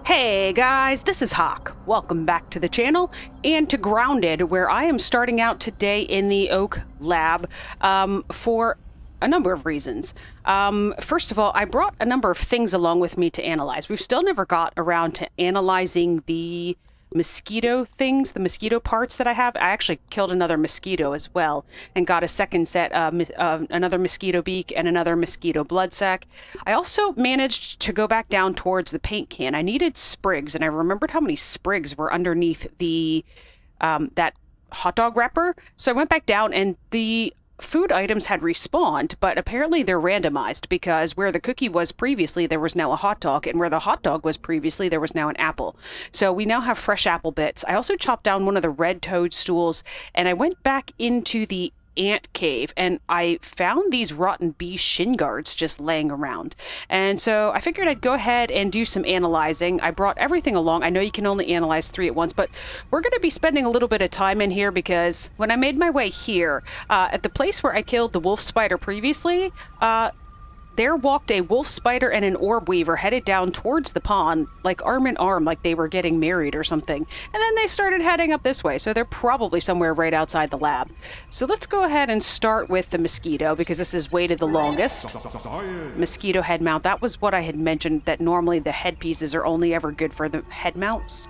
Hey guys, this is Hawk. Welcome back to the channel and to Grounded, where I am starting out today in the Oak Lab for a number of reasons. First of all, I brought a number of things along with me to analyze. We've still never got around to analyzing the mosquito things, the mosquito parts that I have. I actually killed another mosquito as well and got a second set of another mosquito beak and another mosquito blood sac. I also managed to go back down towards the paint can. I needed sprigs, and I remembered how many sprigs were underneath the that hot dog wrapper. So I went back down, and the food items had respawned, but apparently they're randomized, because where the cookie was previously, there was now a hot dog, and where the hot dog was previously, there was now an apple. So we now have fresh apple bits. I also chopped down one of the red toadstools, and I went back into the ant cave, and I found these rotten bee shin guards just laying around. And so I figured I'd go ahead and do some analyzing. I brought everything along. I know you can only analyze 3 at once, but we're going to be spending a little bit of time in here, because when I made my way here, at the place where I killed the wolf spider previously, there walked a wolf spider and an orb weaver headed down towards the pond, like arm in arm, like they were getting married or something. And then they started heading up this way, so they're probably somewhere right outside the lab. So let's go ahead and start with the mosquito, because this has waited the longest. Mosquito head mount. That was what I had mentioned, that normally the headpieces are only ever good for the head mounts.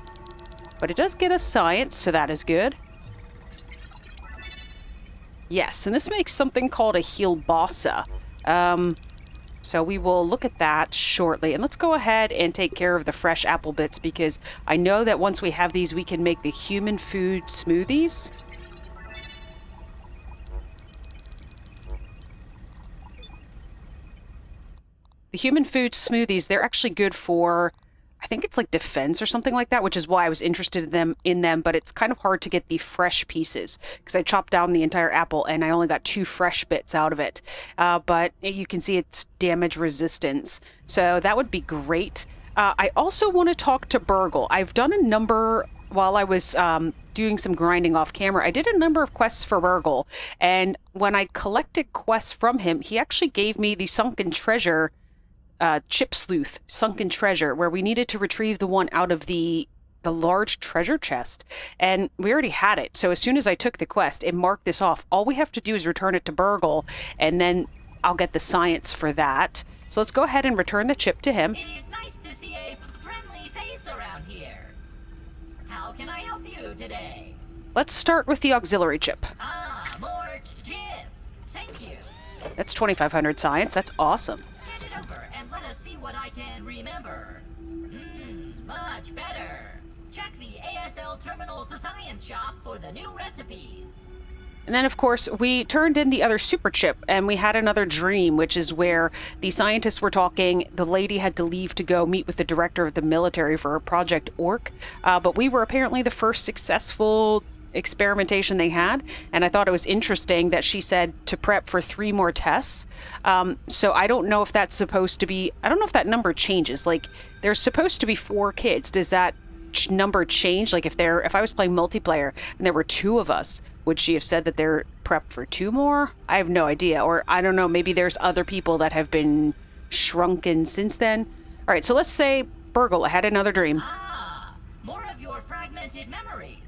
But it does get us science, so that is good. Yes, and this makes something called a Healbossa. So we will look at that shortly. And let's go ahead and take care of the fresh apple bits, because I know that once we have these, we can make the human food smoothies. The human food smoothies, they're actually good for, I think it's like defense or something like that, which is why I was interested in them, but it's kind of hard to get the fresh pieces, because I chopped down the entire apple and I only got 2 fresh bits out of it. But you can see it's damage resistance, so that would be great. I also want to talk to BURG.L. I've done a number, while I was doing some grinding off camera, I did a number of quests for BURG.L, and when I collected quests from him, he actually gave me the sunken treasure, Chip Sleuth, Sunken Treasure, where we needed to retrieve the one out of the large treasure chest. And we already had it. So as soon as I took the quest, it marked this off. All we have to do is return it to BURG.L, and then I'll get the science for that. So let's go ahead and return the chip to him. It is nice to see a friendly face around here. How can I help you today? Let's start with the auxiliary chip. Ah, more chips. Thank you. That's 2,500 science. That's awesome. Hand it over and let us see what I can remember. Much better. Check the ASL Terminal's science shop for the new recipes. And then, of course, we turned in the other super chip, and we had another dream, which is where the scientists were talking. The lady had to leave to go meet with the director of the military for Project Orc, but we were apparently the first successful experimentation they had, and I thought it was interesting that she said to prep for 3 more tests. So I don't know if that's supposed to be, I don't know if that number changes. Like, there's supposed to be 4 kids. Does that number change? Like, if I was playing multiplayer and there were 2 of us, would she have said that they're prepped for 2 more? I have no idea. Or I don't know, maybe there's other people that have been shrunken since then. All right, so let's say BURG.L had another dream. Ah, more of your fragmented memories.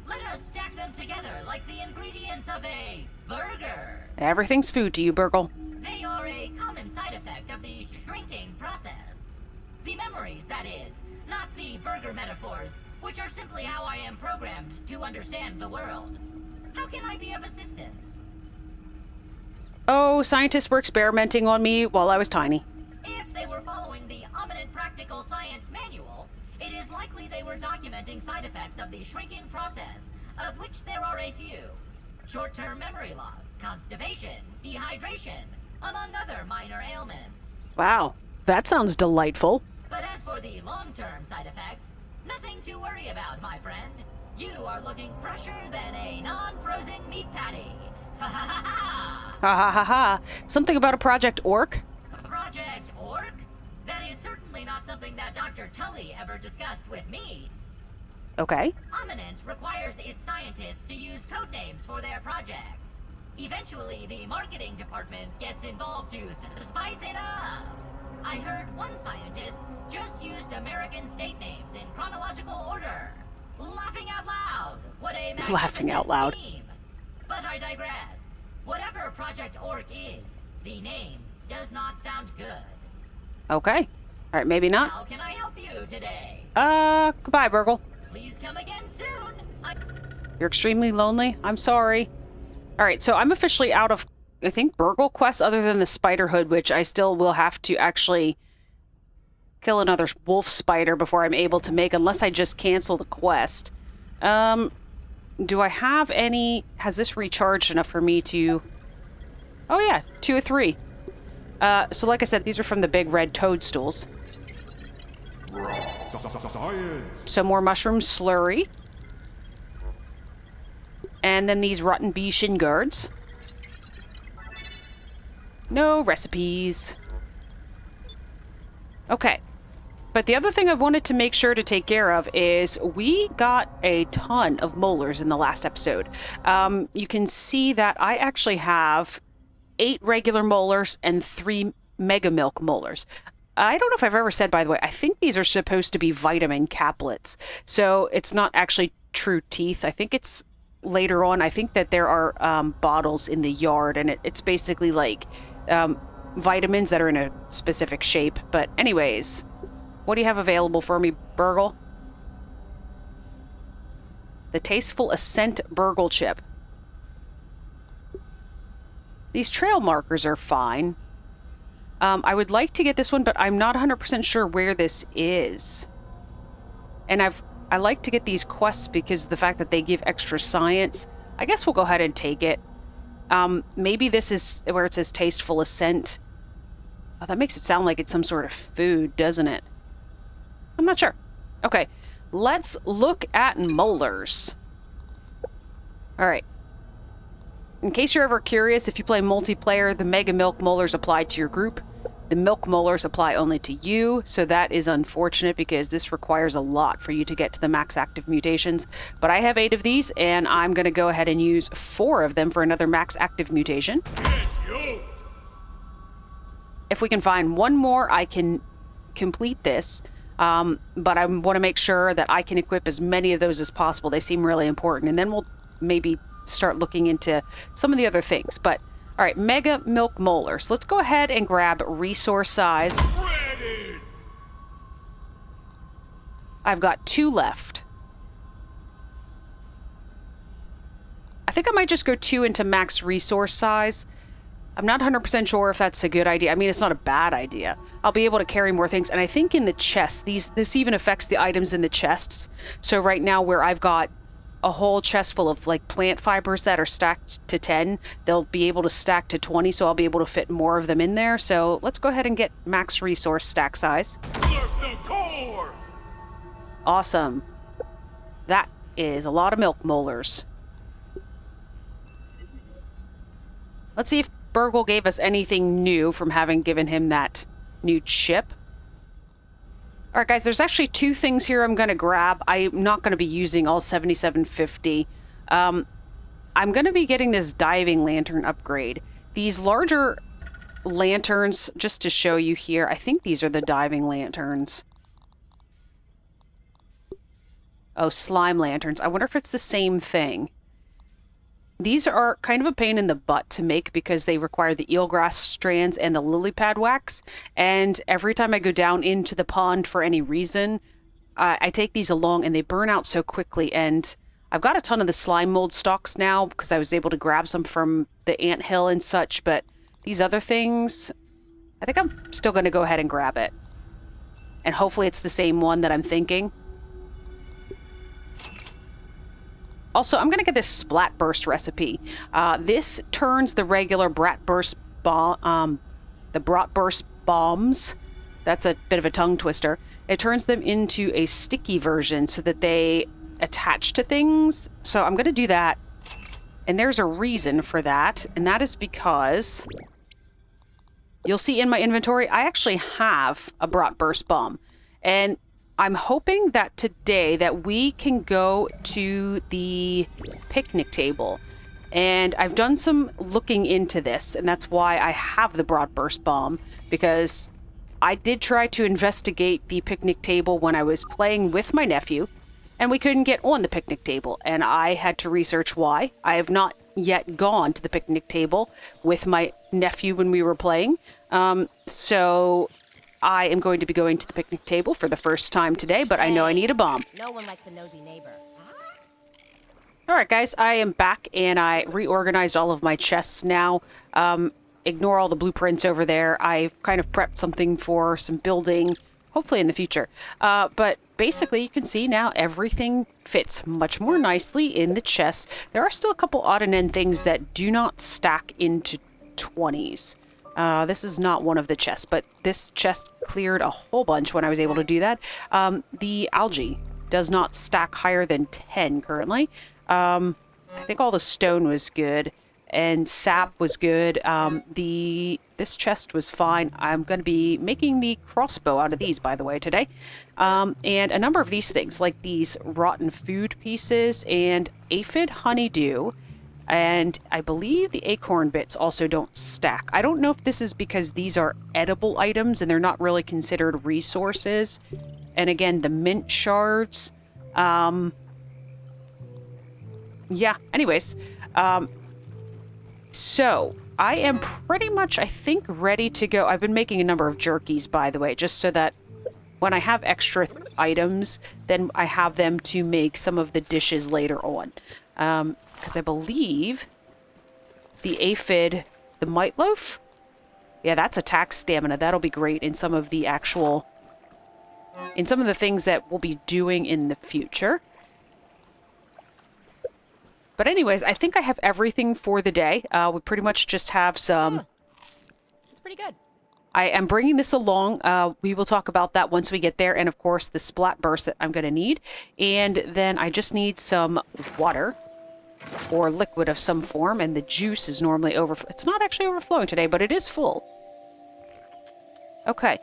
Let us stack them together like the ingredients of a burger. Everything's food to you, BURG.L. They are a common side effect of the shrinking process. The memories, that is, not the burger metaphors, which are simply how I am programmed to understand the world. How can I be of assistance? Oh, scientists were experimenting on me while I was tiny. If they were following the ominous practical science manual, it is likely they were documenting side effects of the shrinking process, of which there are a few. Short-term memory loss, constipation, dehydration, among other minor ailments. Wow, that sounds delightful. But as for the long-term side effects, nothing to worry about, my friend. You are looking fresher than a non-frozen meat patty. Ha ha ha ha! Ha ha ha ha. Something about a Project Orc? Project Orc? That is certainly not something that Dr. Tully ever discussed with me. Okay. Ominent requires its scientists to use code names for their projects. Eventually, the marketing department gets involved to spice it up. I heard one scientist just used American state names in chronological order. Laughing out loud! What a magnificent Laughing out loud. scheme. But I digress. Whatever Project Orc is, the name does not sound good. Okay. All right, maybe not. How can I help you today? Goodbye, Burgle. Please come again soon. You're extremely lonely? I'm sorry. All right, so I'm officially out of, I think, BURG.L quests other than the spider hood, which I still will have to actually kill another wolf spider before I'm able to make, unless I just cancel the quest. Do I have any... Has this recharged enough for me to... Oh yeah, 2 or 3. So like I said, these are from the big red toadstools. So more mushroom slurry. And then these rotten bee shin guards. No recipes. Okay. But the other thing I wanted to make sure to take care of is we got a ton of molars in the last episode. You can see that I actually have 8 regular molars and 3 mega milk molars. I don't know if I've ever said, by the way, I think these are supposed to be vitamin caplets. So it's not actually true teeth. I think it's later on. I think that there are bottles in the yard, and it's basically like vitamins that are in a specific shape. But anyways, what do you have available for me, BURG.L? The Tasteful Ascent BURG.L chip. These trail markers are fine. I would like to get this one, but I'm not 100% sure where this is. And I like to get these quests because the fact that they give extra science. I guess we'll go ahead and take it. Maybe this is where it says Tasteful Ascent. Oh, that makes it sound like it's some sort of food, doesn't it? I'm not sure. Okay, let's look at molars. All right. In case you're ever curious, if you play multiplayer, the Mega Milk Molars apply to your group. The Milk Molars apply only to you, so that is unfortunate because this requires a lot for you to get to the max active mutations. But I have 8 of these, and I'm going to go ahead and use 4 of them for another max active mutation. If we can find one more, I can complete this. But I want to make sure that I can equip as many of those as possible. They seem really important. And then we'll maybe start looking into some of the other things. But all right, Mega Milk Molars. Let's go ahead and grab resource size. Ready. I've got 2 left. I think I might just go 2 into max resource size. I'm not 100% sure if that's a good idea. I mean, it's not a bad idea. I'll be able to carry more things. And I think in the chest, this even affects the items in the chests. So right now where I've got a whole chest full of like plant fibers that are stacked to 10, they'll be able to stack to 20, so I'll be able to fit more of them in there. So let's go ahead and get max resource stack size. The core. Awesome. That is a lot of milk molars. Let's see if BURG.L gave us anything new from having given him that new chip. All right, guys, there's actually 2 things here I'm going to grab. I'm not going to be using all 7750. I'm going to be getting this diving lantern upgrade. These larger lanterns, just to show you here, I think these are the diving lanterns. Oh, slime lanterns. I wonder if it's the same thing. These are kind of a pain in the butt to make because they require the eelgrass strands and the lily pad wax. And every time I go down into the pond for any reason, I take these along and they burn out so quickly. And I've got a ton of the slime mold stalks now because I was able to grab some from the anthill and such. But these other things, I think I'm still going to go ahead and grab it. And hopefully it's the same one that I'm thinking. Also, I'm going to get this Splat Burst recipe. This turns the regular Bratburst bomb, the Bratburst bombs, that's a bit of a tongue twister. It turns them into a sticky version so that they attach to things. So I'm going to do that. And there's a reason for that. And that is because you'll see in my inventory, I actually have a Bratburst bomb. And I'm hoping that today that we can go to the picnic table. And I've done some looking into this, and that's why I have the Bratburst bomb, because I did try to investigate the picnic table when I was playing with my nephew, and we couldn't get on the picnic table, and I had to research why. I have not yet gone to the picnic table with my nephew when we were playing, so I am going to be going to the picnic table for the first time today, but I know I need a bomb. No one likes a nosy neighbor. All right, guys, I am back, and I reorganized all of my chests now. Ignore all the blueprints over there. I've kind of prepped something for some building, hopefully in the future. But basically, you can see now everything fits much more nicely in the chests. There are still a couple odd and end things that do not stack into 20s. This is not one of the chests, but this chest cleared a whole bunch when I was able to do that. The algae does not stack higher than 10 currently. I think all the stone was good, and sap was good. This chest was fine. I'm going to be making the crossbow out of these, by the way, today. And a number of these things, like these rotten food pieces and aphid honeydew. And I believe the acorn bits also don't stack. I don't know if this is because these are edible items and they're not really considered resources. And again, the mint shards. Yeah, anyways. So, I am pretty much, I think, ready to go. I've been making a number of jerkies, by the way, just so that when I have extra items, then I have them to make some of the dishes later on. Because I believe the aphid, the mite loaf? Yeah, that's attack stamina. That'll be great in some of the some of the things that we'll be doing in the future. But anyways, I think I have everything for the day. We pretty much just have some... It's pretty good. I am bringing this along. We will talk about that once we get there. And of course, the splat burst that I'm going to need. And then I just need some water or liquid of some form. And the juice is normally it's not actually overflowing today, but it is full. Okay.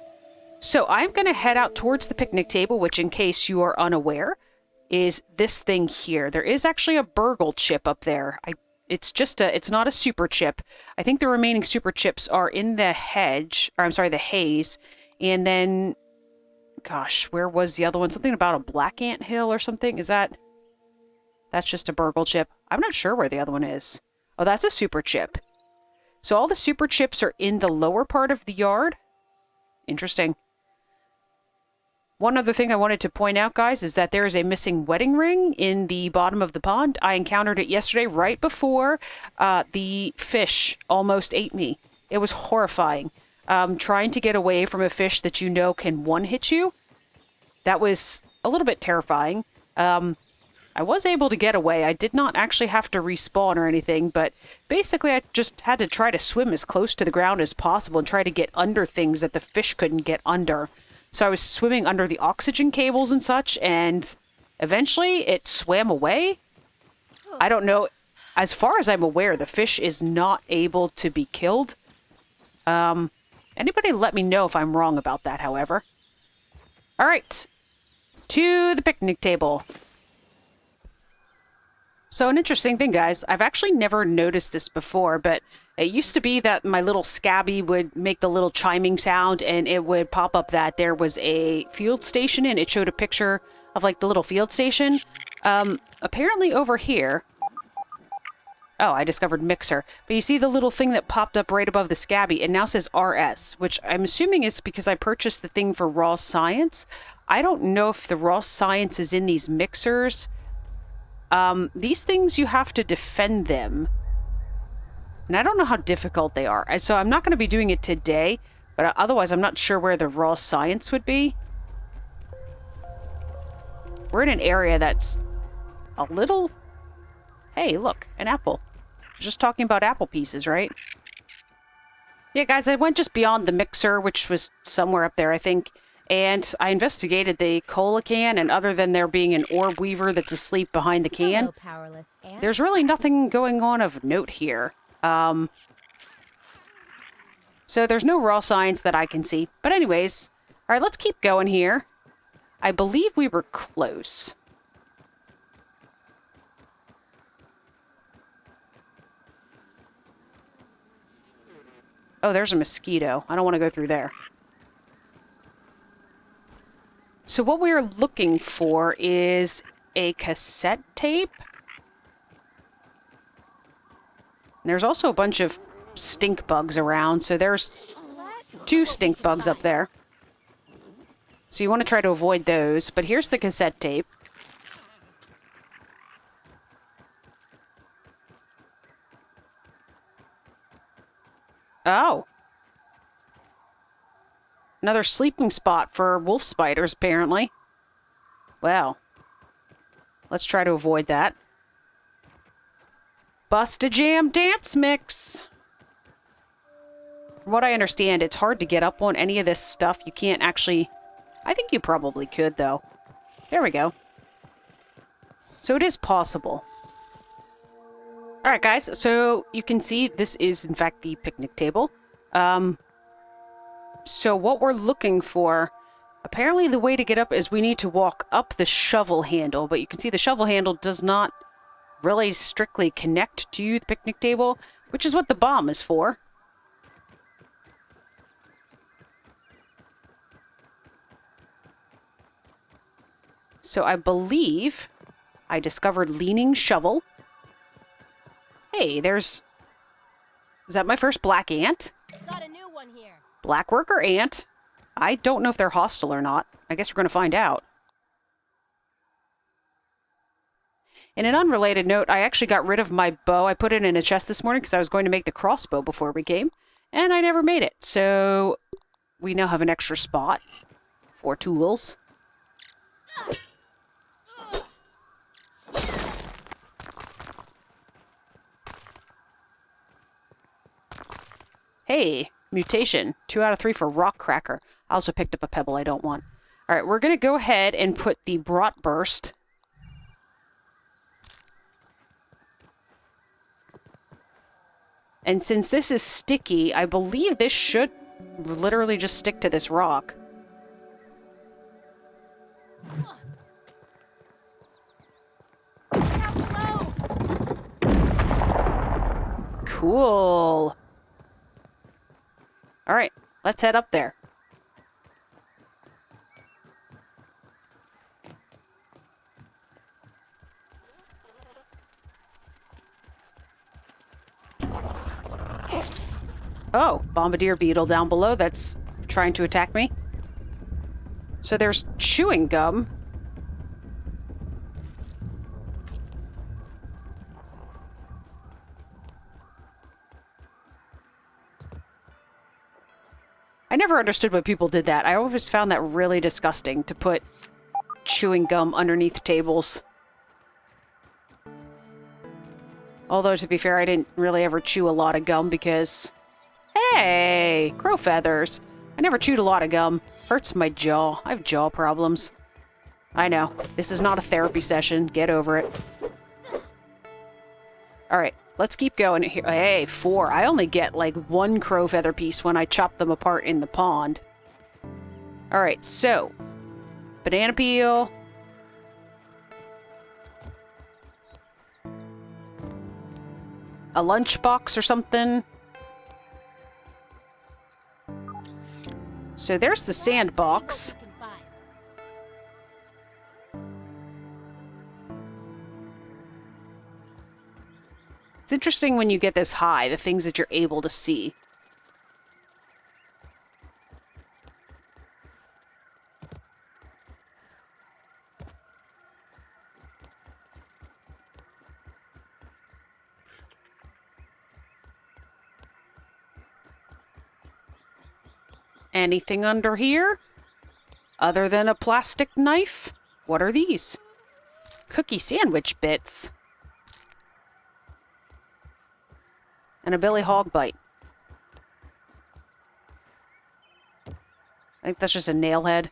So I'm going to head out towards the picnic table, which in case you are unaware, is this thing here. There is actually a burgle chip up there. It's not a super chip. I think the remaining super chips are in the the haze. And then, gosh, where was the other one? Something about a black ant hill or something. That's just a burgle chip. I'm not sure where the other one is. Oh, that's a super chip. So all the super chips are in the lower part of the yard. Interesting. One other thing I wanted to point out, guys, is that there is a missing wedding ring in the bottom of the pond. I encountered it yesterday right before the fish almost ate me. It was horrifying. Trying to get away from a fish that you know can one-hit you. That was a little bit terrifying. I was able to get away. I did not actually have to respawn or anything, but basically I just had to try to swim as close to the ground as possible and try to get under things that the fish couldn't get under. So I was swimming under the oxygen cables and such, and eventually it swam away. I don't know. As far as I'm aware, the fish is not able to be killed. Anybody let me know if I'm wrong about that, however. All right. To the picnic table. So an interesting thing, guys, I've actually never noticed this before, but it used to be that my little scabby would make the little chiming sound and it would pop up that there was a field station and it showed a picture of like the little field station. Apparently over here... Oh, I discovered mixer. But you see the little thing that popped up right above the scabby. It now says RS, which I'm assuming is because I purchased the thing for raw science. I don't know if the raw science is in these mixers. These things, you have to defend them. And I don't know how difficult they are. So I'm not going to be doing it today, but otherwise I'm not sure where the raw science would be. We're in an area that's a little... Hey, look, an apple. Just talking about apple pieces, right? Yeah, guys, I went just beyond the mixer, which was somewhere up there, I think. And I investigated the cola can, and other than there being an orb weaver that's asleep behind the can, there's really nothing going on of note here. So there's no raw science that I can see. But anyways, all right, let's keep going here. I believe we were close. Oh, there's a mosquito. I don't want to go through there. So what we're looking for is a cassette tape. And there's also a bunch of stink bugs around, so there's 2 stink bugs up there. So you want to try to avoid those, but here's the cassette tape. Oh. Another sleeping spot for wolf spiders, apparently. Well, let's try to avoid that. Bust-a-Jam dance mix! From what I understand, it's hard to get up on any of this stuff. You can't actually... I think you probably could, though. There we go. So it is possible. Alright, guys. So you can see this is, in fact, the picnic table. So what we're looking for... Apparently the way to get up is we need to walk up the shovel handle. But you can see the shovel handle does not really strictly connect to the picnic table, which is what the bomb is for. So I believe I discovered leaning shovel. Hey, there's... Is that my first black ant? Got a new one here. Black worker ant. I don't know if they're hostile or not. I guess we're going to find out. In an unrelated note, I actually got rid of my bow. I put it in a chest this morning because I was going to make the crossbow before we came, and I never made it. So we now have an extra spot for tools. Hey, mutation. 2 out of 3 for rock cracker. I also picked up a pebble I don't want. All right, we're going to go ahead and put the brat burst. And since this is sticky, I believe this should literally just stick to this rock. Cool. All right, let's head up there. Oh, bombardier beetle down below that's trying to attack me. So there's chewing gum. I never understood why people did that. I always found that really disgusting, to put chewing gum underneath tables. Although, to be fair, I didn't really ever chew a lot of gum because... Hey! Crow feathers. I never chewed a lot of gum. Hurts my jaw. I have jaw problems. I know. This is not a therapy session. Get over it. Alright, let's keep going here. Hey, 4. I only get like 1 crow feather piece when I chop them apart in the pond. Alright, so... banana peel... a lunchbox or something. So there's the sandbox. It's interesting when you get this high, the things that you're able to see. Anything under here? Other than a plastic knife? What are these? Cookie sandwich bits. And a Billy Hog bite. I think that's just a nail head.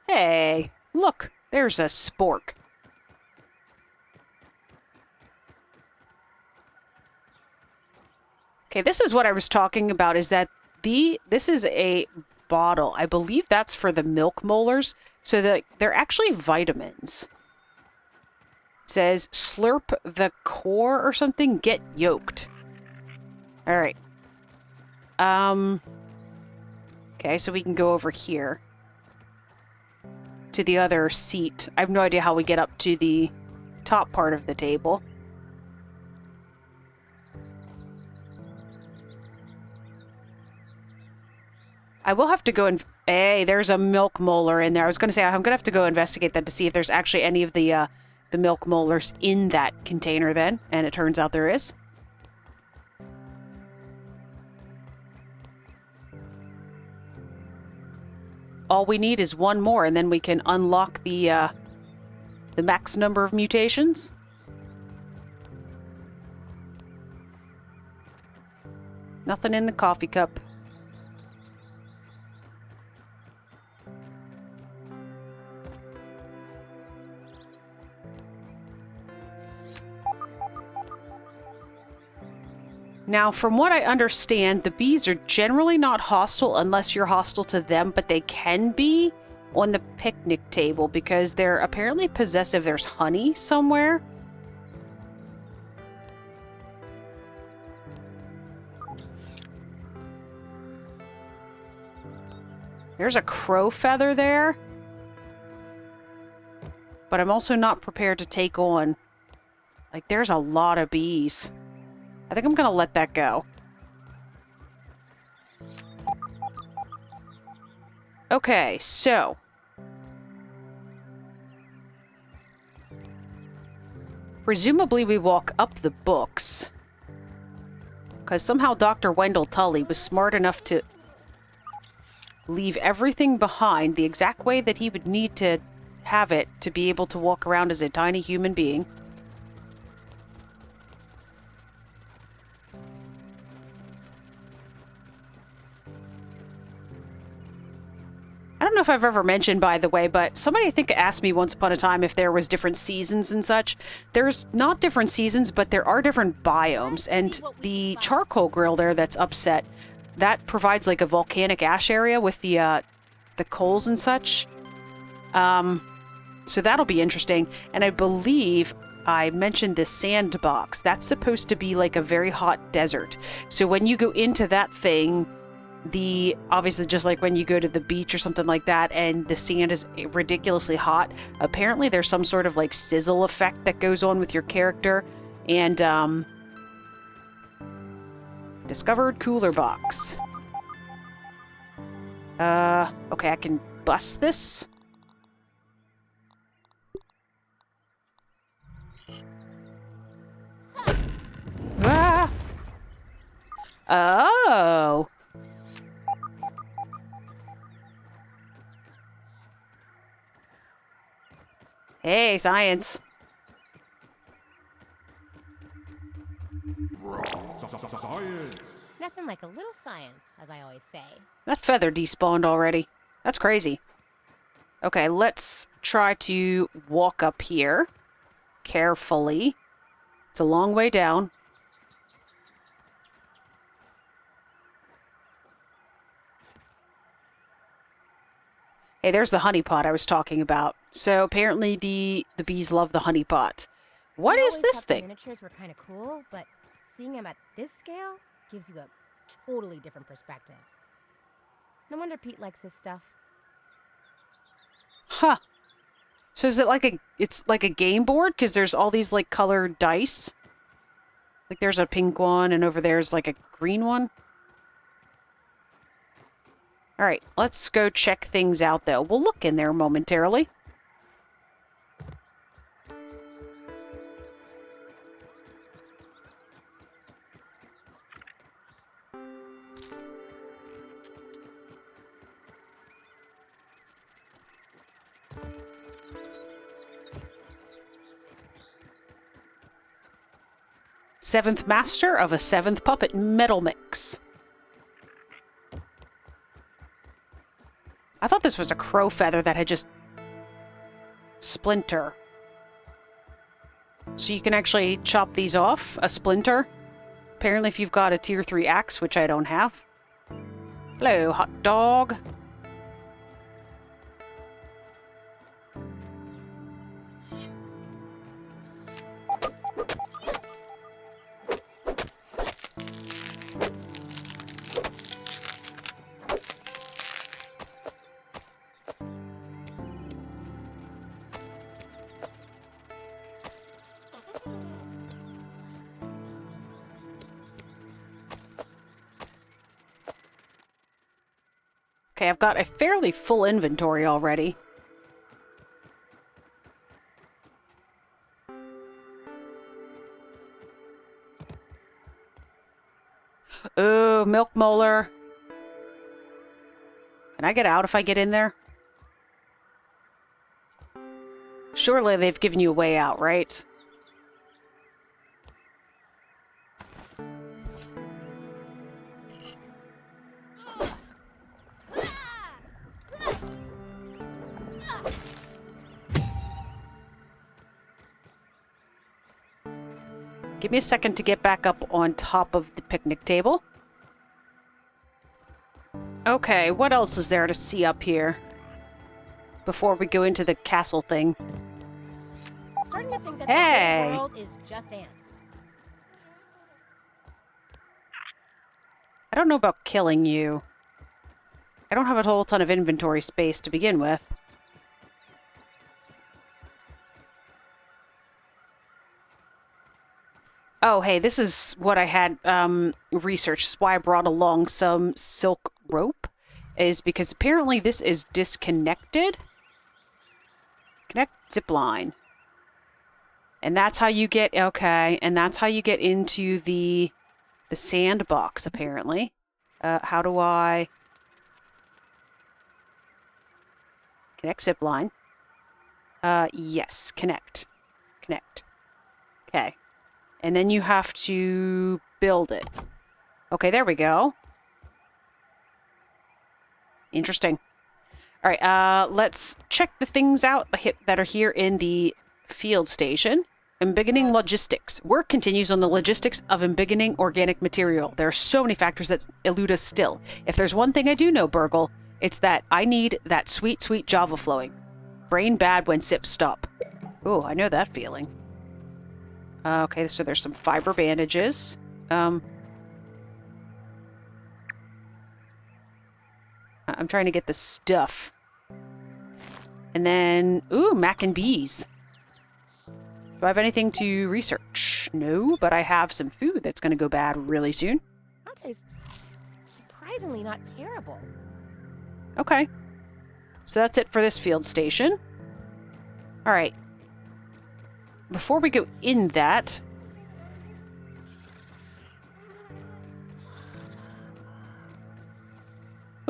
Hey, look, there's a spork. Okay, this is what I was talking about, is that this is a bottle. I believe that's for the milk molars, so that they're actually vitamins. It says, slurp the core or something, get yoked. Alright. Okay, so we can go over here to the other seat. I have no idea how we get up to the top part of the table. I will have to go and... Hey, there's a milk molar in there. I was going to say, I'm going to have to go investigate that to see if there's actually any of the milk molars in that container then. And it turns out there is. All we need is one more, and then we can unlock the max number of mutations. Nothing in the coffee cup. Now, from what I understand, the bees are generally not hostile unless you're hostile to them, but they can be on the picnic table because they're apparently possessive. There's honey somewhere. There's a crow feather there. But I'm also not prepared to take on... Like, there's a lot of bees. I think I'm going to let that go. Okay, so... Presumably we walk up the books. Because somehow Dr. Wendell Tully was smart enough to leave everything behind the exact way that he would need to have it to be able to walk around as a tiny human being. I don't know if I've ever mentioned, by the way, but somebody I think asked me once upon a time if there was different seasons and such. There's not different seasons, but there are different biomes, and the charcoal grill there that's upset, that provides like a volcanic ash area with the coals and such. So that'll be interesting, and I believe I mentioned this sandbox. That's supposed to be like a very hot desert. So when you go into that thing... obviously just like when you go to the beach or something like that and the sand is ridiculously hot, apparently there's some sort of like sizzle effect that goes on with your character. And discovered cooler box. Okay, I can bust this. Ah! Oh! Hey, science. Science. Nothing like a little science, as I always say. That feather despawned already. That's crazy. Okay, let's try to walk up here. Carefully. It's a long way down. Hey, there's the honeypot I was talking about. So apparently the bees love the honeypot. What is this thing? The miniatures were kind of cool, but seeing them at this scale gives you a totally different perspective. No wonder Pete likes his stuff. Huh. So is it like it's like a game board? Because there's all these like colored dice. Like there's a pink one and over there's like a green one. Alright, let's go check things out though. We'll look in there momentarily. Seventh master of a seventh puppet metal mix. I thought this was a crow feather that had just... Splinter. So you can actually chop these off, a splinter. Apparently if you've got a tier 3 axe, which I don't have. Hello, hot dog. Okay, I've got a fairly full inventory already. Ooh, milk molar. Can I get out if I get in there? Surely they've given you a way out, right? Give me a second to get back up on top of the picnic table. Okay, what else is there to see up here before we go into the castle thing? Starting to think that Hey! the whole world is just ants. I don't know about killing you. I don't have a whole ton of inventory space to begin with. Oh, hey, this is what I had researched. This is why I brought along some silk rope, is because apparently this is disconnected. Connect zipline. And that's how you get, okay, and that's how you get into the sandbox, apparently. How do I... Connect zipline. Yes, connect. Connect. Okay. And then you have to build it. Okay, there we go. Interesting. All right, let's check the things out that are here in the field station. Embiggening logistics. Work continues on the logistics of embiggening organic material. There are so many factors that elude us still. If there's one thing I do know, BURG.L, it's that I need that sweet, sweet Java flowing. Brain bad when sips stop. Oh, I know that feeling. Okay, so there's some fiber bandages. I'm trying to get the stuff. And then, ooh, mac and bees. Do I have anything to research? No, but I have some food that's going to go bad really soon. That tastes surprisingly not terrible. Okay. So that's it for this field station. All right. Before we go in that...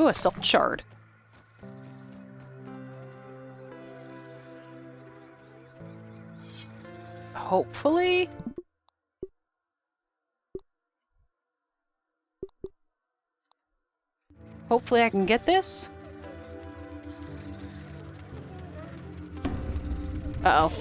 Ooh, a salt shard. Hopefully... Hopefully I can get this. Uh-oh.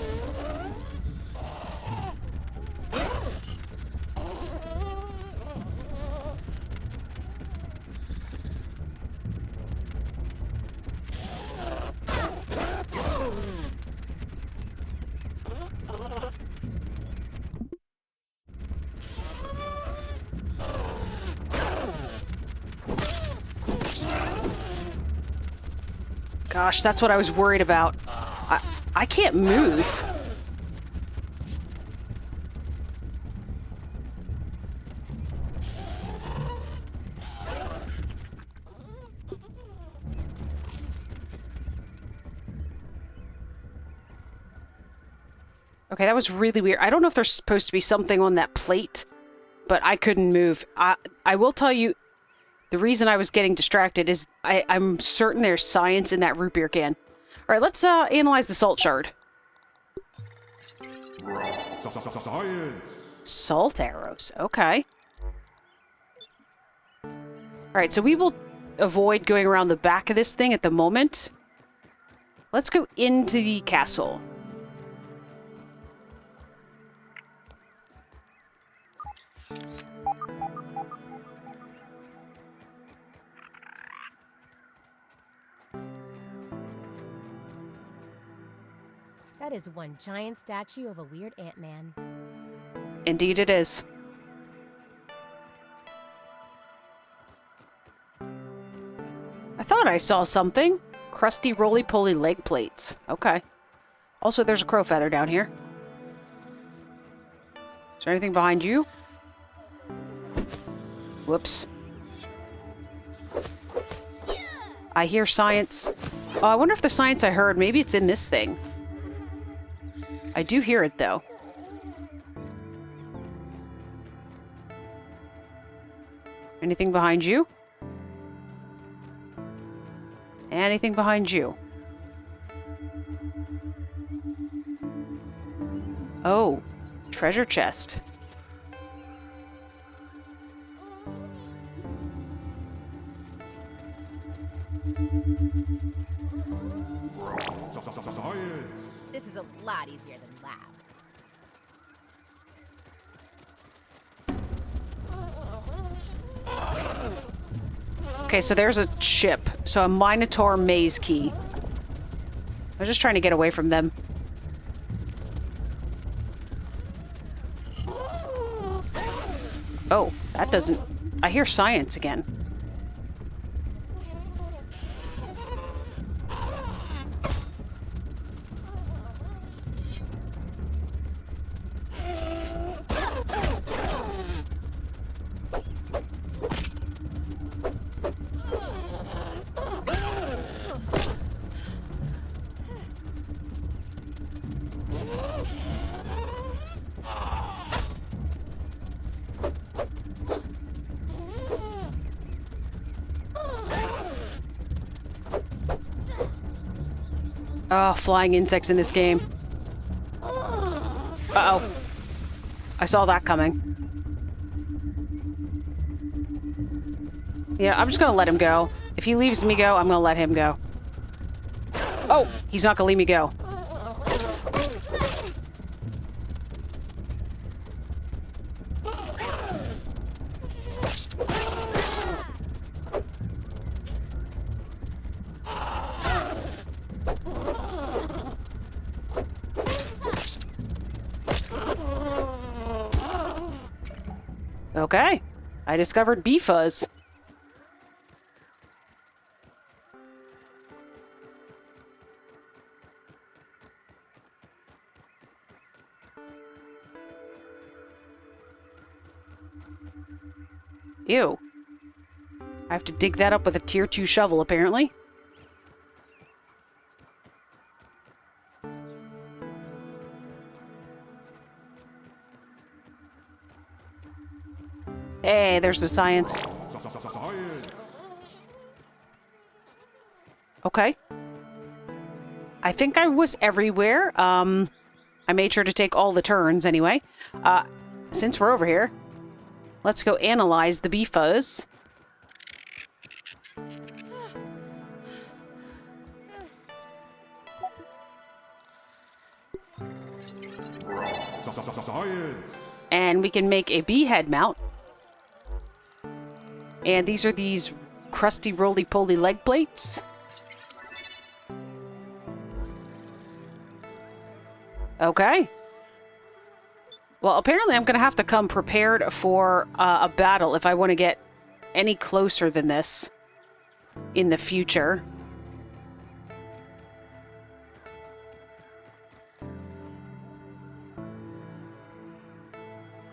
Gosh, that's what I was worried about. I can't move. Okay, that was really weird. I don't know if there's supposed to be something on that plate, but I couldn't move. I will tell you, the reason I was getting distracted is I'm certain there's science in that root beer can. All right, let's analyze the salt shard. Science. Salt arrows. Okay. All right, so we will avoid going around the back of this thing at the moment. Let's go into the castle. That is one giant statue of a weird ant-man. Indeed it is. I thought I saw something. Crusty roly-poly leg plates. Okay. Also, there's a crow feather down here. Is there anything behind you? Whoops. I hear science. Oh, I wonder if the science I heard, maybe it's in this thing. I do hear it, though. Anything behind you? Anything behind you? Oh, treasure chest. Science. This is a lot easier than lab. Okay, so there's a ship. So a Minotaur maze key. I was just trying to get away from them. Oh, that doesn't... I hear science again. Oh, flying insects in this game. Uh-oh. I saw that coming. Yeah, I'm just gonna let him go. If he leaves me go, I'm gonna let him go. Oh, he's not gonna leave me go. Okay. I discovered bee fuzz. Ew. I have to dig that up with a tier 2 shovel, apparently. Hey, there's the science. Science. Okay. I think I was everywhere. I made sure to take all the turns anyway. Since we're over here, let's go analyze the bee fuzz. Science. And we can make a bee head mount. And these are these crusty roly-poly leg plates. Okay. Well, apparently I'm going to have to come prepared for a battle if I want to get any closer than this in the future.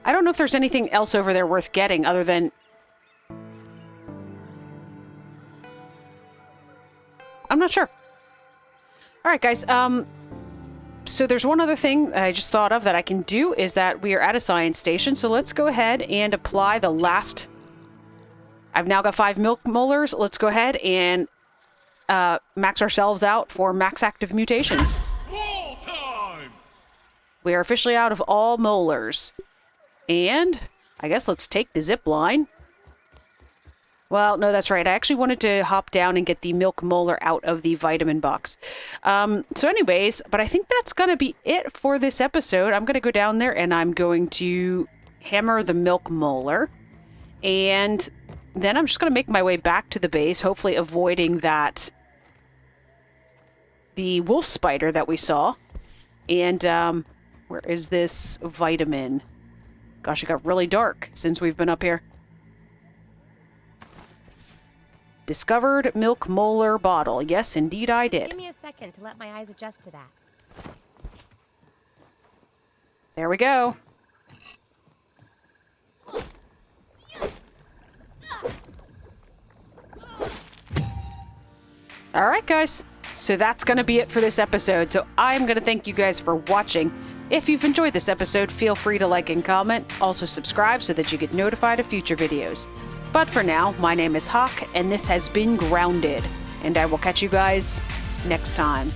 I don't know if there's anything else over there worth getting other than... I'm not sure. All right, guys. So there's one other thing that I just thought of that I can do is that we are at a science station. So let's go ahead and apply the last... I've now got 5 milk molars. Let's go ahead and max ourselves out for max active mutations. Wall time. We are officially out of all molars. And I guess let's take the zip line. Well, no, that's right. I actually wanted to hop down and get the milk molar out of the vitamin box. So anyways, but I think that's going to be it for this episode. I'm going to go down there and I'm going to hammer the milk molar. And then I'm just going to make my way back to the base, hopefully avoiding the wolf spider that we saw. And where is this vitamin? Gosh, it got really dark since we've been up here. Discovered milk molar bottle. Yes, indeed I did. Give me a second to let my eyes adjust to that. There we go. All right, guys. So that's going to be it for this episode. So I'm going to thank you guys for watching. If you've enjoyed this episode, feel free to like and comment. Also subscribe so that you get notified of future videos. But for now, my name is Hawk, and this has been Grounded. And I will catch you guys next time.